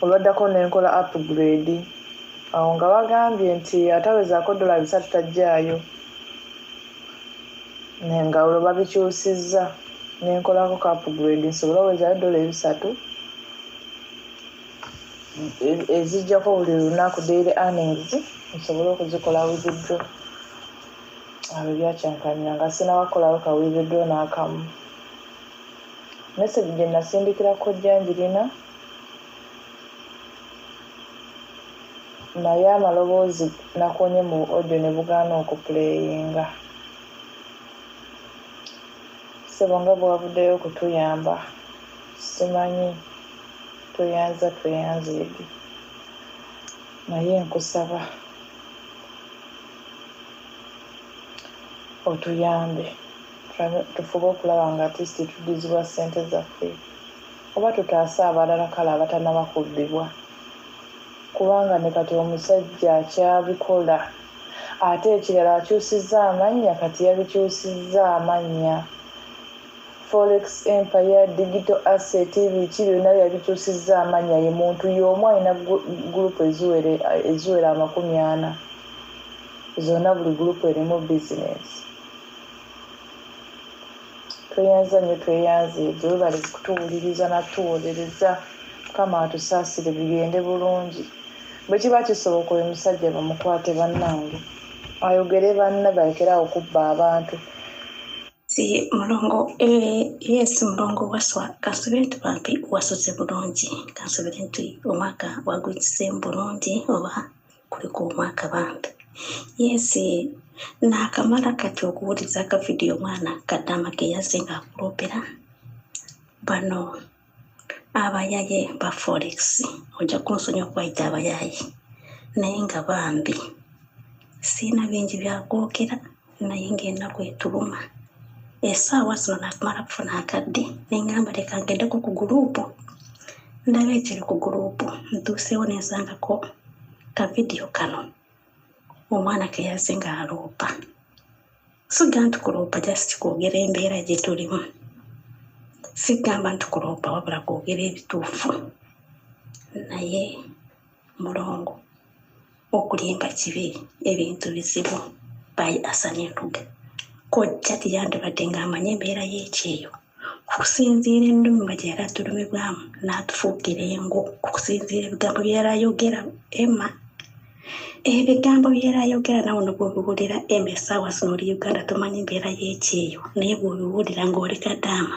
olwaddako nenkola upgrade awo nga bagambye nti atawezaako $3 tajjaayo nga olwo babikyusizza nenkolako ka upgrade nsobola owezayo $3 ezijjako buli lunaku daily earnings nsobole okuzikola withdraw abo byakyankanya nga sinabakolawo ka withdraw n'akamu message gye nasindikirako janjirina naye amaloboozi nakonye mu audio ne bugaana okuplayinga sebo nga bwavuddeyo okutuyamba simanyi tweyanziigi naye nkusaba otuyambe tufube okulaba nga atlisti tudizibwa ssente zaffe oba tutaase abalala kale abatanabakubbibwa kubanga ne kati omusajja akyabikola ate ekirala akyusizza amannya kati yabikyusizza amannya Forex Empire Digital Asset biki byonna yabikyusizza amannya ye muntu y'omu alina gurupu eziwera 40 zonna buli gurupu erimu bizinesi tweyanza nnyo tweyanziidde webale kutuwuliriza natuwolereza mukama atusaasire bigende bulungi bwe kiba kisoboka oyo musajja bamukwate bannange ayogere banna balekerawo okubba abantu si mulongo yes mulongo waswa kansubire nti bambi wasoze bulungi kansubire nti omwaka wagwitise bulungi oba kuliko omwaka bambi yes nakamala kati okuwuliza ka video omwana kadama ke yazenga akulopera bano abayaye ba Forex ojja kunsonyiwa okwaita abayaye naye nga bambi sina bingi byakwogera naye ng'ennaku etuluma essaawa zino nakumala kufuna akadde nengamba leka ngendeko ku gurupu ndaba ekiri ku gurupu ntuuseewo nensangako ka vidiyo kano omwana ke yaze nga aloopa siga nti kuloopa just kwogera embeera gye tulimu sigamba nti kuloopa wabula kwogera ebituufu naye mulongo okulimba kibi ebintu bizibu bayi asanya entuga kojja tiyandibadde ng'amanya embeera y'ekyeyo kusinziira ennumba gye yali atulumibwamu n'atufuukira engo kusinziira ebigambo bye yali ayogera Emma ebigambo bye yali ayogera nawe bw'obiwulira Emma essaawa zino oli Uganda tomanyi embeera y'ekyeyo naye bw'obiwulira ng'oli Kadaama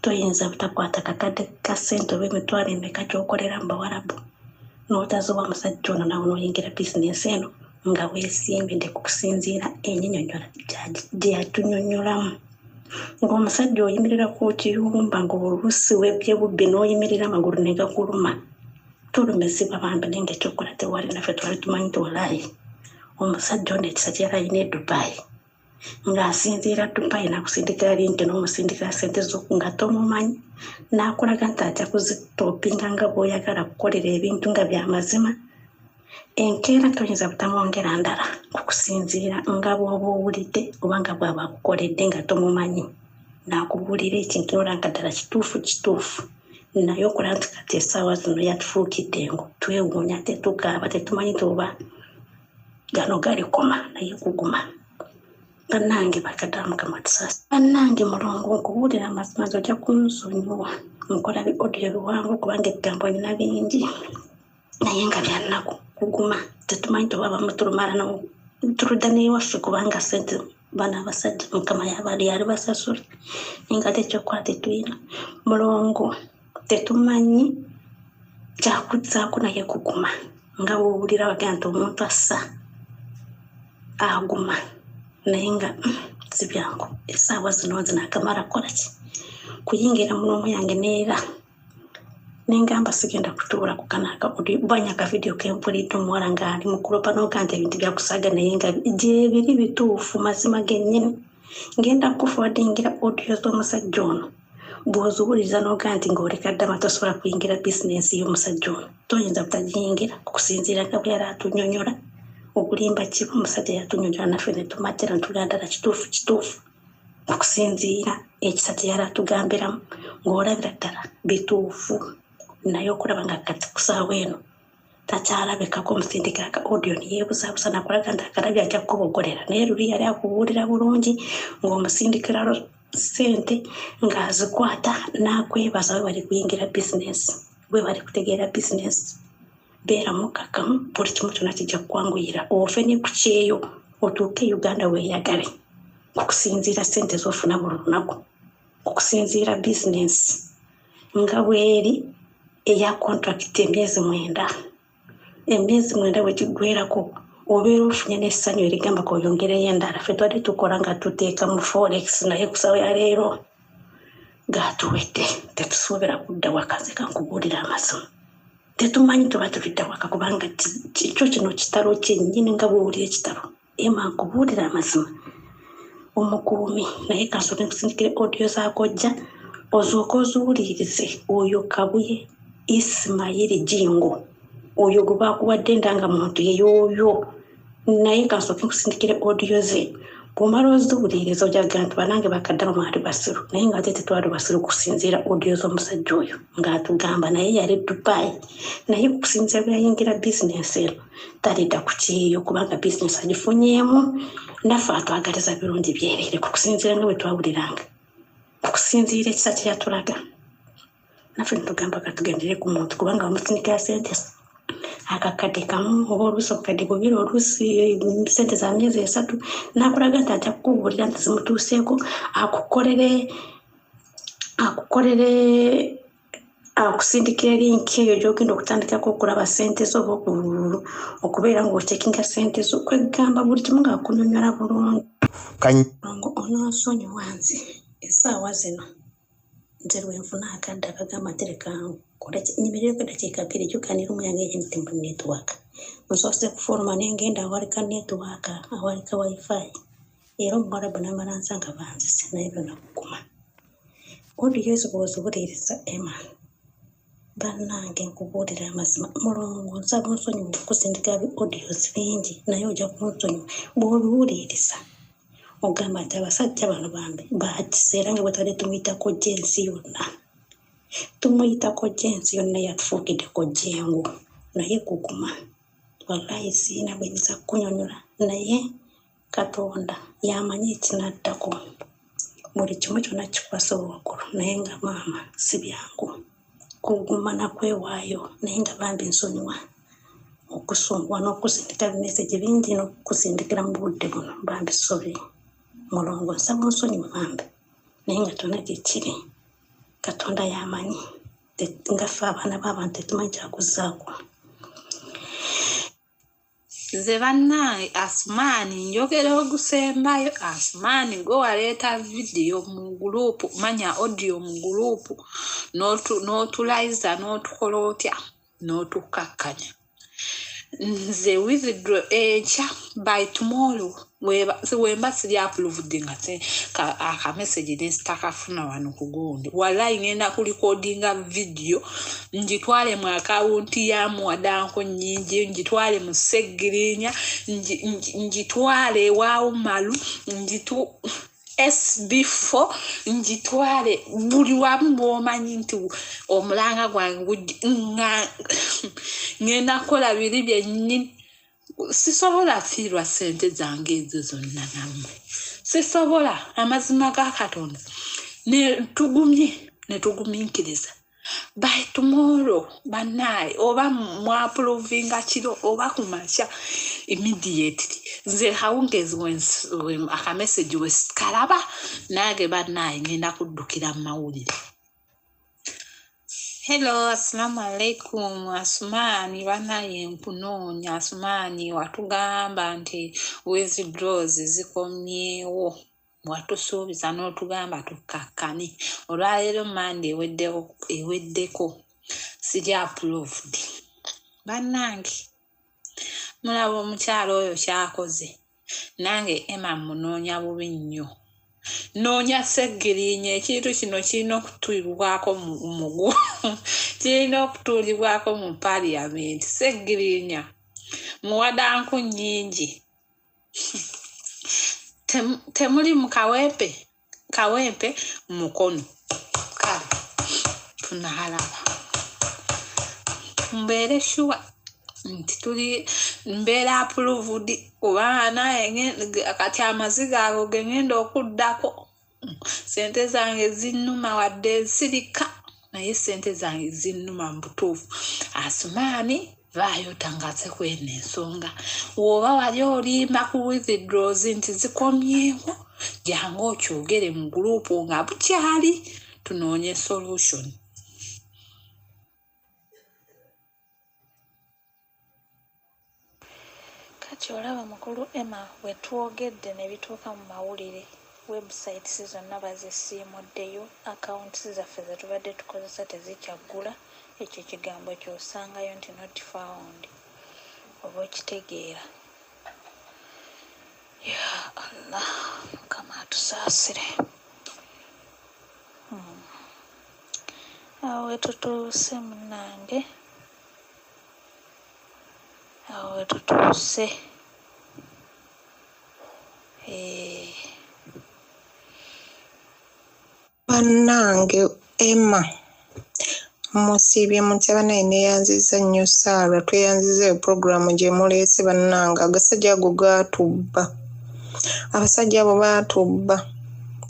toyinza butakwata kakadde ka ssente oba emitwalo emeka gy'okolera mu Bawarabu n'otazuba musajja ono nawe n'oyingira bizinesi eno nga weesimbidde ku kusinziira ennyinnyonnyola gye yatunyonnyolamu ng'omusajja oyimirira ku kiyumba ng'oluusi webye bubbi n'oyimirira amagulu ne gakuluma tulumizibwa bambi naye ng'ekyokola tewali naffe twali tumanyi tewalaayi omusajja ono ekisa kye yali ayina e Dubai ng'asinziira Dubai n'akusindikira linti n'omusindikira ssente z'oku nga tomumanyi n'akulaga nti ajja kuzitoopinga nga bw'oyagala kukolera ebintu nga bya mazima enkeera toyinza butamwongera ndala ku kusinziira nga bw'oba owulidde oba nga bw'aba akukoledde nga tomumanyi n'akubuulira ekintu n'olanga ddala kituufu naye okola nti kati essaawa zino yatufuukidde ngo twewuunya tetukaaba tetumanyi toba gano galikoma naye kuguma bannange bakaddamu kamatisasi bannange mulongo nkubuulira amazima ojja kunsonyiwa nkola bi audio biwanvu kubanga ebigambo nina bingi naye nga byannaku kuguma tetumanyi toba bamutulumala tuludda newaffe kubanga ssente bana abasajja mukama yabali yali basasula naye nga tekyokukola tetulina mulongo tetumanyi kyakuzzaako naye kuguma nga bw'owulira wagira nti omuntu assa aguma naye nga si byangu essaawa zino akamala kukola ki kuyingira mulomu yange neera nengamba sigenda kutuula ku kanaka banya ka vidiyo kempulidde omuwala ng'ali mukulopa n'oga nti ebintu byakusaga naye nga gyebiri bituufu mazima gennyini ngenda kufuwadingira audio z'omusajja ono bw'oziwuliriza n'oga nti ng'oli Kadaama tosobola kuyingira bizinensi y'omusajja ono toyinza butagiyingira kusinziira nga bwe yali atunyonyola okulimba kiba omusajja yatunyonyola naffe ne tumatira ntulira ddala kituufu okusinziira ekisa kye yali atugambiramu ng'olabira ddala bituufu naye okulaba nga kati ku ssaawa eno takyalabikako omusindikira ka audio neyeebuzaabuza nakulaga nti akalabye ajja kukobogolera naye luli yali akubuulira bulungi ng'omusindikira ssente ng'azikwata n'akwebaza we bali kuyingira bizinesi we bali kutegeera bizinesi beera mukkakkamu buli kimu kyonna kijja kukwanguyira ofe ne ku kyeyo otuuke Uganda weeyagale okusinziira ssente z'ofuna buli lunaku okusinziira bizinesi nga bweri eya contract emyezi 9 bwe kiggwerako obeera ofunye n'essanyu erigamba koyongereyo endala ffe twadde tukola nga tuteeka mu Forex naye ku ssaawa ya leero gaatuwedde tetusuubira kudda waka nze kankubuulira amazima tetumanyi tuba tulidda waka kubanga kyo kino kitalo kyennyini nga bw'owulira ekitalo Emma nkubuulira amazima omukuumi naye kansooke nkusindikire audio zaakojja ozooka oziwulirize oyo Kabuye Ismail Jingo oyo gwe baakuwadde endangamuntu yeyoyo naye kansooke nkusindikire audio ze bw'omala oziwuliriza ojaga nti banange bakaddamu mwali basiru naye nga ate tetwali basiru kusinziira audio z'omusajja oyo ng'atugamba naye yali Dubai naye kusinziira bwe yayingira bizinesi eno talidda ku kyeyo kubanga bizinesi agifunyeemu naffe atwagaliza birungi byereere ku kusinziira nga bwe twawuliranga okusinziira ekisa kye yatulaga naffe netugamba katugendere ku muntu kubanga bamusindikira sente akakadde kamu oba oluusi obukadde bubiri oluusi sente za myezi 3 nakulaga nti ajja kukubuulira nti zimutuuseeko akukolere akusindikira linki eyo gyogenda okutandikako okulaba sente zo oba okubeera ng'otekinga sente zo kwegamba buli kimu ngaakunyonyola bulungi ngo ononsonyi wanzi essaawa zino nze lwenfuna akadde akagamba ntereka nyimireko eddakiika 2 kyukanira yange enyimiti mu network nsoose kufuluma nengenda awalika network awalika wifi era omuwarabu namala nsanga banzise naye byonna kukuma odiyo ezo bw'oziwuliriza Emma bannange nkubuulira amazima mulongo nsaba onsonyiwa okusindika audios bingi naye ojja kunsonyiwa bw'obiwuliriza ogamba nti abasajja bano bambi bakiseera nga bwetwadde tumuyitako jensi yonna yatufuukiddeko jengu naye kuguma wallahi siina bwenyisa kunyonyola naye Katonda yamanyi ekinaddako buli kimu kyonna kikwasa waggulu naye nga maama si byangu kuguma nakwewaayo naye nga bambi nsonyiwa okusungwa n'okusindika bimeseji bingi n'okusindikira mu budde buno bambi sobi mulongo nsaba nsonyiwa bambi naye nga tonna gyekiri Katonda yamanyi nga ffe abaana b'abantu tetumanyi kyakuzaako nze bannange Asumani njogera ogusembayo Asumani gwe waleeta vidiyo mu gurupu manya audio mu gurupu n'otulayiza n'otukola otya n'otukakkanya nze withdraw enkya by tomorrow wemba siri approved nga akamessage nesitakafuna wano ku gundi wallahi ngenda kulikodinga video njitwale mu akawunti ya Mwadanko nyingi njitwale mu Segirinya njitwale waawo malu SB4 njitwale buli wamu bw'omanyi nti omulanga gwange ngenda kukola biri byennyini sisobola fiirwa sente zange ezo zonna nammwe sisobola amazima ga Katonda netugumiikiriza by tomorrow bannaaye oba mwapulovinga kiro oba kumakya immediately nze hawungezi akamessage wesikalaba nange bannaaye ngenda kuddukira mu mawulire. Hello, assalamu alaikum. Asumani bannaaye nkunoonya. Asumani watugamba nti withdraws zikomyewo watusuubiza n'otugamba tukakkane olwaleero Monday eweddeko siri approved bannange mulaba omukyalo oyo kyakoze nange Emma munoonya bubi nnyo noonya Segirinya ekintu kino kirina okutuulibwako mugu kirina okutuulibwako mu parliament Segirinya Mwadanko nyingi temuli mu kawempe mukono kale tunaalaba mbeere sure nti tuli mbeera approved oba naye kati amaziga ago gengenda okuddako sente zange zinnuma wadde nsirika naye sente zange zinnuma mu butuufu Asumani vaayo tangaze kweno ensonga woba wali olimba ku withdraws nti zikomyewo jangu okyogere mu gurupu nga bukyali tunoonye solution. Kati olaba mukulu Emma bwetwogedde ne bituuka mu mawulire websites zonna bazisiimuddeyo accounts zaffe zetubadde tukozesa tezikyaggula ekyo ekigambo kyosangayo nti not found oba okitegeera ya Allah Mukama atusaasire. Awo wetutuuse munnange awo wetutuuse bannange Emma musiibye mutya banaye neyanziza nnyo Saara tweyanziza eyo puroguramu gye muleese bannange agasajja ago gaatubba abasajja abo baatubba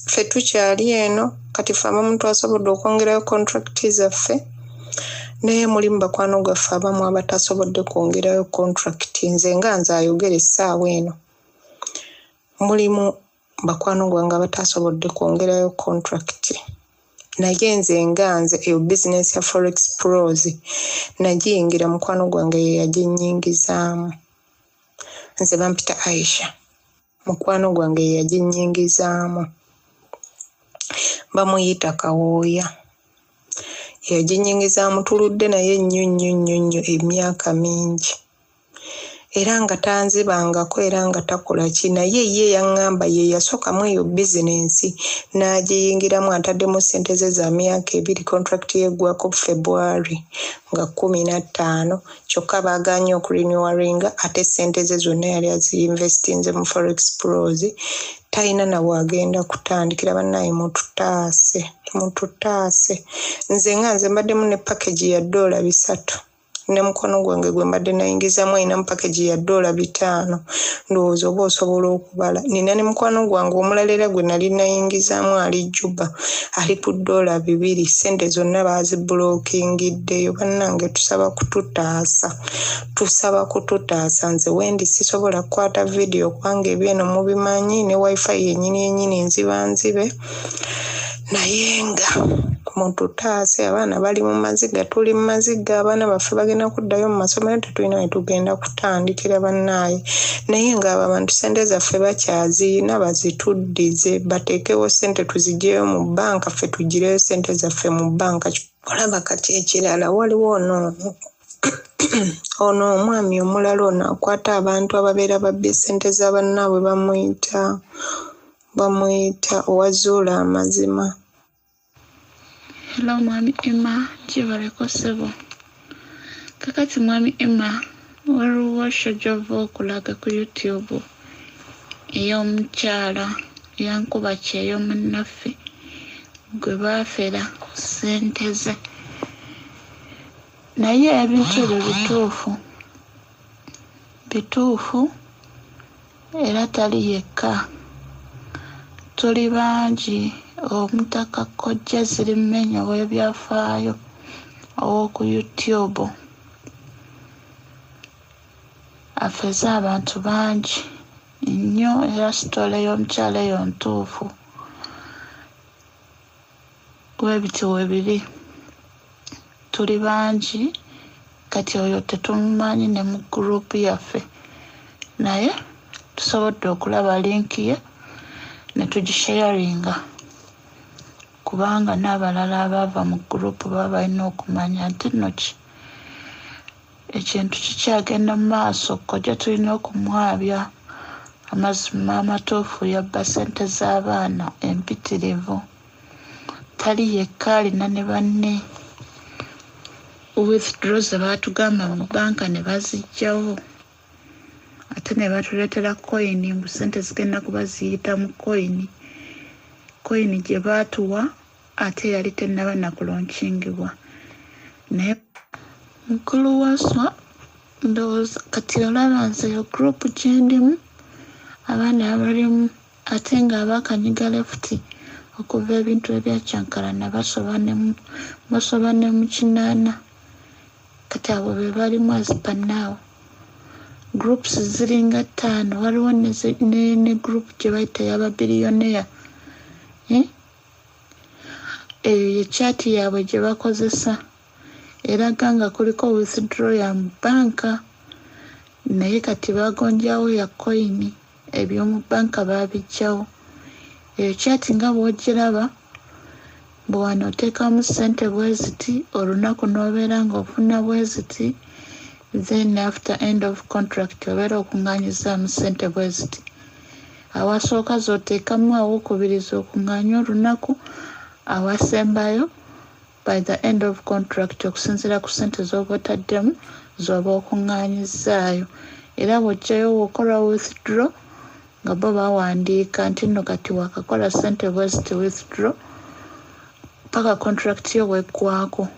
ffe tukyali eno kati ffe abamu twasobodde okwongerayo contract zaffe naye mulimu bakwano gwaffe abamu abatasobodde kwongerayo contract. Nze nga nze ayogera essaawa eno mulimu bakwano gwange abatasobodde kwongerayo contract. Naye nze nga nze eyo business ya Forex Pros nagiyingira mukwano gwange ye yaginnyingizaamu. Nze bampita Aisha, mukwano gwange ye yaginnyingizaamu. Bamuyita Kawooya. Yaginnyingizaamu tuludde naye nnyo emyaka mingi. Era nga tanzibangako era nga takola ki, naye ye yaŋŋamba ye yasookamu eyo bizinensi n'agiyingiramu ataddemu ssente ze za myaka 2. Contract yeggwako February nga 15 kyokka baaganye okurenewinga ate ssente ze zonna yali aziinvestinze mu Forex Pros. Talina nawe agenda kutandikira. Bannaye mututaase. Nze nga nze mbaddemu ne package ya $300 ne mukono gwange gwe mbadde nayingizaamu ayina mu package ya $5. Ndowooza oba osobola okubala. Nina ne mukwano gwange omulala era gwe nali nayingizaamu ali Juba ali ku $200. Ssente zonna baazibulokingiddeyo. Bannange tusaba kututaasa. Nze wendi sisobola kukwata vidiyo kubanga ebyeno mubimanyi ne wifi yennyini nziba nzibe. Naye nga mututaase, abaana bali mu maziga, tuli mu maziga, abaana baffe bagenda kuddayo mu masomero, tetulina we tugenda kutandikira bannaaye. Naye nga abo abantu ssente zaffe bakyaziyina bazituddize, bateekewo ssente tuziggyeyo mu bbanka, ffe tugireyo ssente zaffe mu bbanka. Olaba kati ekirala waliwo ono omwami omulala ono akwata abantu ababeera babbye ssente za bannaabwe bamuyita owazuula amazima. Hello Mwami Emma, kibaleko ssebo. Kakati Mwami Emma, waliwo show gy'ova okulaga ku YouTube ey'omukyala yankuba kyeyo munnaffe gwe baafera ssente ze. Naye ebintu ebyo bituufu era tali yekka. Tuli bangi. Omutaka Kojja Zirimenya ow'ebyafaayo ow'oku YouTube afeze abantu bangi nnyo era sitole y'omukyala eyo ntuufu. Bwebiti webiri tuli bangi kati oyo tetumumanyi ne mu gurupu yaffe naye tusobodde okulaba linki ye ne tugisharinga kubanga n'abalala abaava mu gurupu baba balina okumanya nti nno ekintu kikyagenda mu maaso. Kojja tulina okumwabya amazima amatuufu yabba ssente z'abaana empitirivu. Tali yekka, alina ne banne withdraw ze baatugamba mu bbanka ne baziggyawo ate ne batuleetera koyini mbu ssente zigenda kuba ziyita mu koyini gye baatuwa ate yali tennaba nakulaunchingibwa. Naye mukulu waswa ndowooza kati olaba nze yo gurupu gye ndimu abaana abalimu ate nga abakanyiga lefuti okuva ebintu ebyakyankalana basoba ne mu kinaana kati abo be balimu azipanaawo. Groups ziringa 5 waliwo ne group gye bayita y'ababiliyoneya. Eyo ye chat yaabwe gye bakozesa eraga nga kuliko withdraw ya mu bbanka naye kati bagonjawo ya koyini eby'omu bbanka baabijjawo. Eyo chat nga bw'ogiraba bwe wano oteekamu ssente bwe ziti olunaku n'obeera ng'ofuna bwe ziti then after end of contract obeera okuŋŋaanyizaamu ssente bwe ziti. Awasooka z'oteekamu awokubiriza okuŋŋaanya olunaku, awasembayo by the end of contract okusinziira ku ssente z'oba otaddemu z'oba okuŋŋaanyizaayo. Era bw'ojjayo okola withdraw nga bo bawandiika nti nno kati wakakola ssente bwe ziti withdraw paka contract yo bweggwako.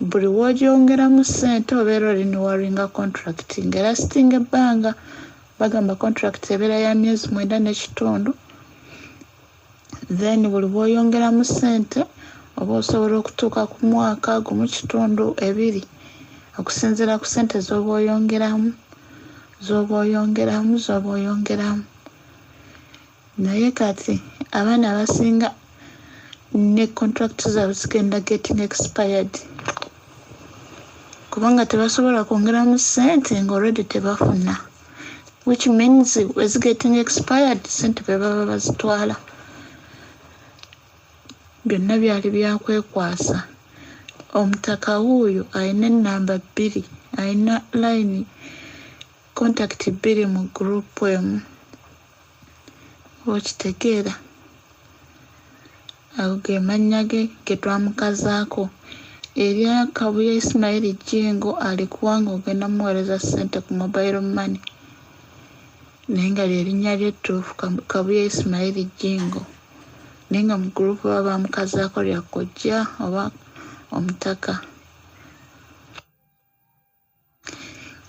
Buli w'ogyongeramu ssente obeera oliniwaringa contract ng'era sitinga ebbanga bagamba contract ebeera ya myezi 9.5 then buli bw'oyongeramu ssente oba osobola okutuuka ku mwaka gumu kitundu ebiri okusinziira ku ssente z'oba oyongeramu naye kati abaana abasinga ne contract zaabwe zigenda getting expired kubanga tebasobola kwongeramu ssente nga already tebafuna, which means is getting expired ssente be baba bazitwala. Byonna byali byakwekwasa. Omutaka wuuyo alina ennamba 2, alina line contact 2 mu group emu. Okitegeera ago ge mannya ge twamukazaako. Erya Kabuye Ismail Jingo alikuwanga ogenda muweereza ssente ku mobile money naye nga lyerinnya lyettuufu Kabuye Ismail Jingo naye nga mu group baba bamukazaako lya kkojja oba omutaka.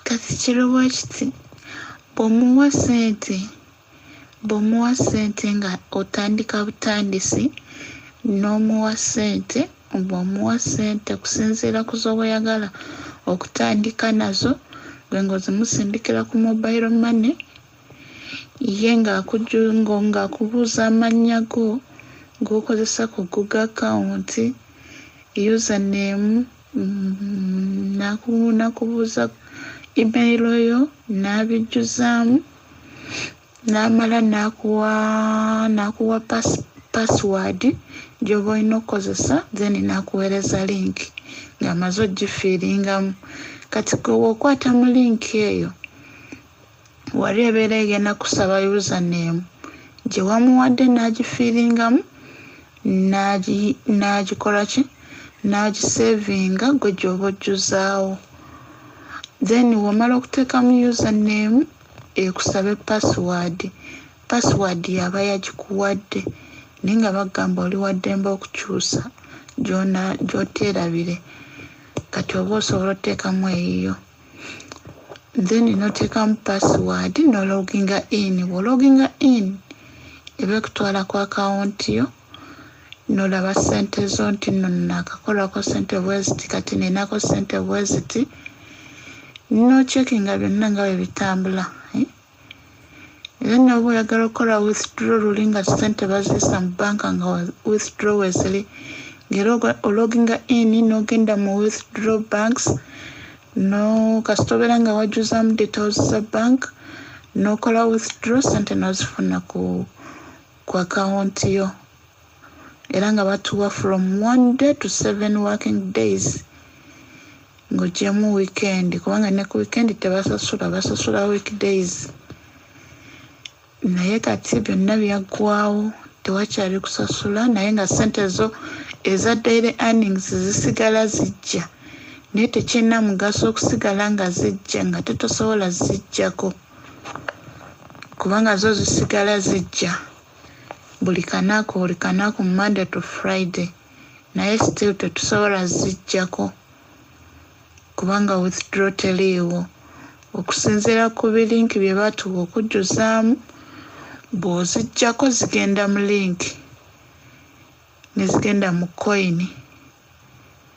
Kati kirowa kiti bw'omuwa ssente nga otandika butandisi n'omuwa ssente bw'omuwa ssente kusinziira ku z'obayagala okutandika nazo gwe ng'ozimusindikira ku mobile money ye ng'akubuuza amannya go g'okozesa ku Google account, username, n'akubuuza email yo n'abijjuzaamu n'amala n'akuwa password gy'oba olina okukozesa then n'akuweereza link ng'amaze ogifiiringamu. Kati gwe bw'okwata mu link eyo wali ebeera egenda kusaba username gye wamuwadde n'agifiiringamu n'agikola ki n'agisavinga gwe gy'oba ojjuzaawo. Then wamala okuteekamu username ekusabe password yaba yagikuwadde naye nga bagamba oli waddembe okukyusa gy'oteerabire. Kati oba osobola oteekamu eyiyo then n'oteekamu password n'ologinga in. Bw'ologinga in eba ekutwala ku akawunti yo n'olaba ssente zo nti nno naakakolako ssente bweziti kati ninaako ssente bweziti n'ocekinga byonna nga bwe bitambula. Era n'oba oyagala okukola withdraw luli nga ssente baziyisa mu banka nga withdraw weziri ng'era ologinga in n'ogenda mu withdraw banks no kasita obeera nga wajjuzaamu details za bank n'okola withdraw ssente n'ozifuna ku akawunti yo era nga batuwa from 1 day to 7 working days ng'ogyemu weekend kubanga ne ku weekend tebasasula, basasula weekdays. Naye kati byonna byaggwawo tewakyali kusasula naye nga ssente zo eza daily earnings zisigala zijja naye tekirina mugaso okusigala nga zijja nga tetosobola zijjako kubanga zo zisigala zijja buli kanaku Monday to Friday naye still tetusobola zijjako kubanga withdraw teriiwo. Okusinziira ku bilinki bye batuwa okujjuzaamu bw'ozijjako zigenda mu link ne zigenda mu coin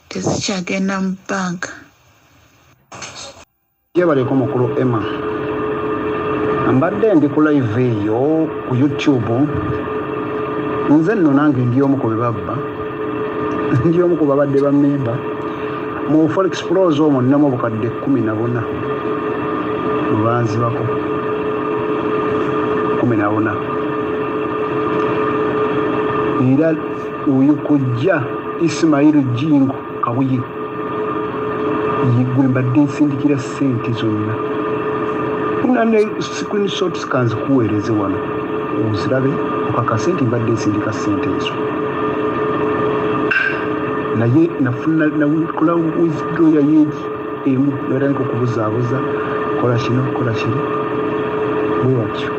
tezikyagenda mu banka. Yebaleko mukulu Emma mbadde ndi ku live eyo ku YouTube nze nno nange ndi omu ku bebabba ndi omu ku babadde bammemba mu Forex Pros omwo nninamu obukadde 14 mubanzibako 14 era oyo kujja Ismail Jingo Kabuye yigwe mbadde nsindikira ssente zonna nane screenshots kanzikuweereze wano ozirabe okakase nti mbadde nsindika ssente ezo naye nakola withdraw ya yeegi emu era niko kubuzaabuza kola kino bwe batyo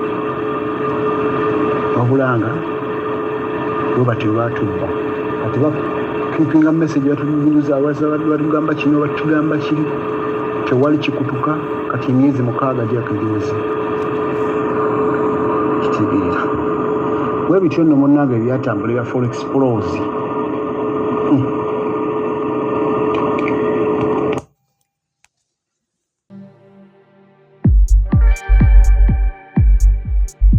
wabulanga bwe batyo batubba kati bakipinga message batunyuza batugamba kino batugamba kiri tewali kikutuka kati emyezi 6 gyakagiweze kitegeera bwe bityo nno munnange ebyatambula bya Forex Pros